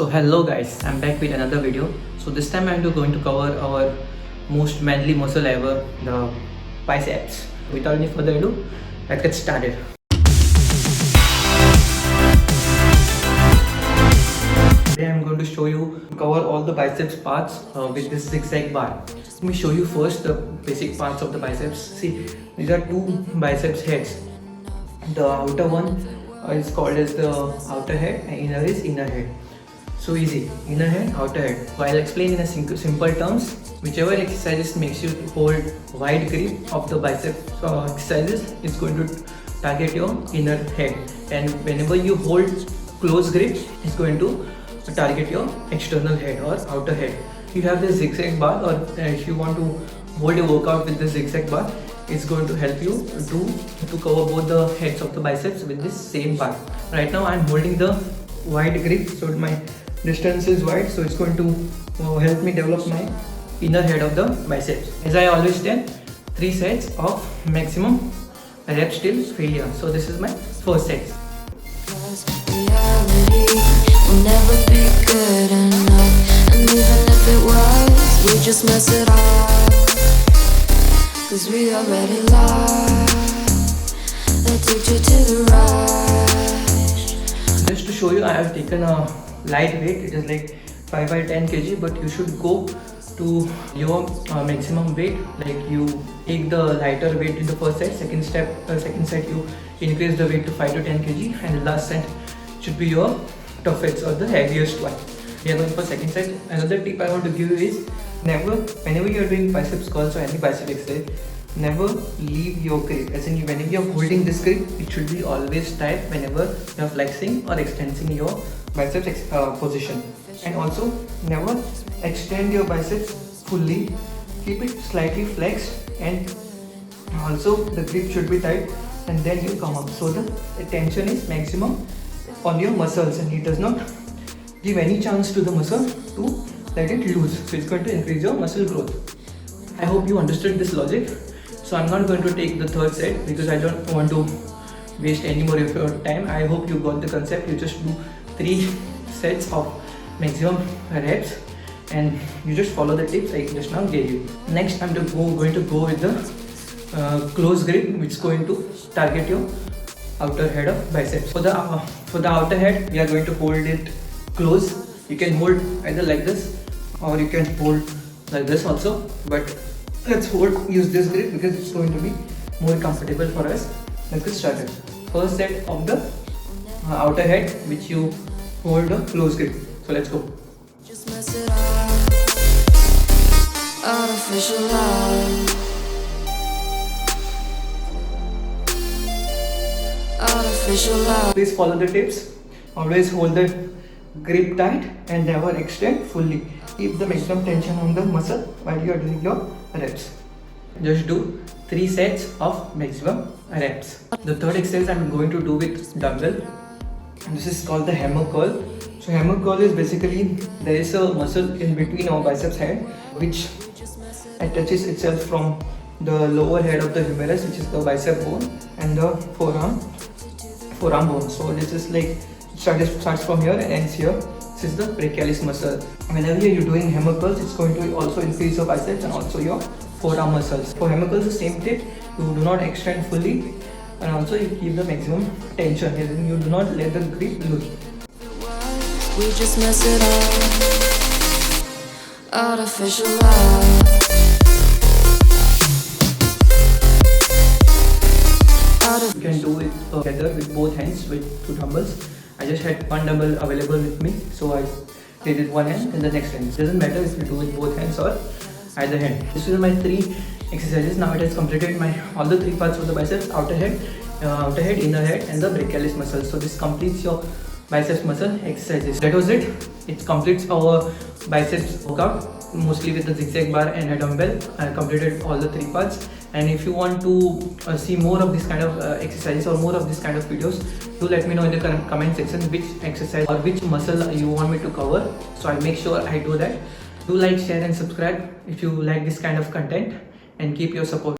So hello guys, I'm back with another video. So this time I'm going to cover our most manly muscle ever, the biceps. Without any further ado, let's get started. Today I'm going to show you cover all the biceps parts with this zigzag bar. Let me show you first the basic parts of the biceps. See, these are two biceps heads. The outer one is called as the outer head and inner is inner head. So easy, inner head, outer head. So I'll explain in a simple terms. Whichever exercises makes you hold wide grip of the bicep exercises is going to target your inner head, and whenever you hold close grip, it's going to target your external head or outer head. You have the zigzag bar, or if you want to hold a workout with the zigzag bar, it's going to help you to cover both the heads of the biceps with this same bar. Right now I'm holding the wide grip, so my distance is wide, so it's going to help me develop my inner head of the biceps. As I always tell, 3 sets of maximum reps till failure. So this is my first set. Reality will never be good enough, and even if it was, we just mess it up, 'cause we already lost. Addicted to the rush. Just to show you, I have taken a light weight. It is like 5 by 10 kg, but you should go to your maximum weight. Like you take the lighter weight in the first set, second set you increase the weight to 5 to 10 kg, and the last set should be your toughest or the heaviest one. We are going for second set. Another tip I want to give you is whenever you are doing biceps curls or any bicep exercise, never leave your grip. As in, whenever you are holding this grip, it should be always tight whenever you are flexing or extending your biceps position. And also, never extend your biceps fully. Keep it slightly flexed, and also the grip should be tight, and then you come up. So the tension is maximum on your muscles, and it does not give any chance to the muscle to let it loose. So it's going to increase your muscle growth. I hope you understood this logic. So I'm not going to take the third set because I don't want to waste any more of your time. I hope you got the concept. You just do 3 sets of maximum reps, and you just follow the tips I just now gave you. Next, I'm going to go with the close grip, which is going to target your outer head of biceps. For the outer head, we are going to hold it close. You can hold either like this, or you can hold like this also, but let's use this grip because it's going to be more comfortable for us. Let's get started. First set of the outer head, which you hold a close grip. So let's go. Just mess it up. Artificial love. Artificial love. Please follow the tips. Always hold the grip tight and never extend fully. Keep the maximum tension on the muscle while you are doing your reps. Just do 3 sets of maximum reps. The third exercise I'm going to do with dumbbell. This is called the hammer curl. So hammer curl is basically, there is a muscle in between our biceps head which attaches itself from the lower head of the humerus, which is the bicep bone, and the forearm bone. So this is like starts from here and ends here. This is the brachialis muscle. Whenever you're doing hammer curls, it's going to also increase your biceps and also your forearm muscles. For hammer curls, the same tip. You do not extend fully, and also you keep the maximum tension. You do not let the grip loose. We just mess it up. Artificial love. You can do it together with both hands with 2 dumbbells. I just had 1 dumbbell available with me, so I did it one hand and the next hand. It doesn't matter if you do it both hands or either hand. This is my 3 exercises. Now it has completed all the 3 parts of the biceps: outer head, inner head, and the brachialis muscle. So this completes your biceps muscle exercises. That was it. It completes our biceps workout, mostly with the zigzag bar and a dumbbell. I completed all the 3 parts. And if you want to see more of this kind of exercises or more of this kind of videos, do let me know in the comment section which exercise or which muscle you want me to cover, so I'll make sure I do that. Do like, share and subscribe if you like this kind of content, and keep your support.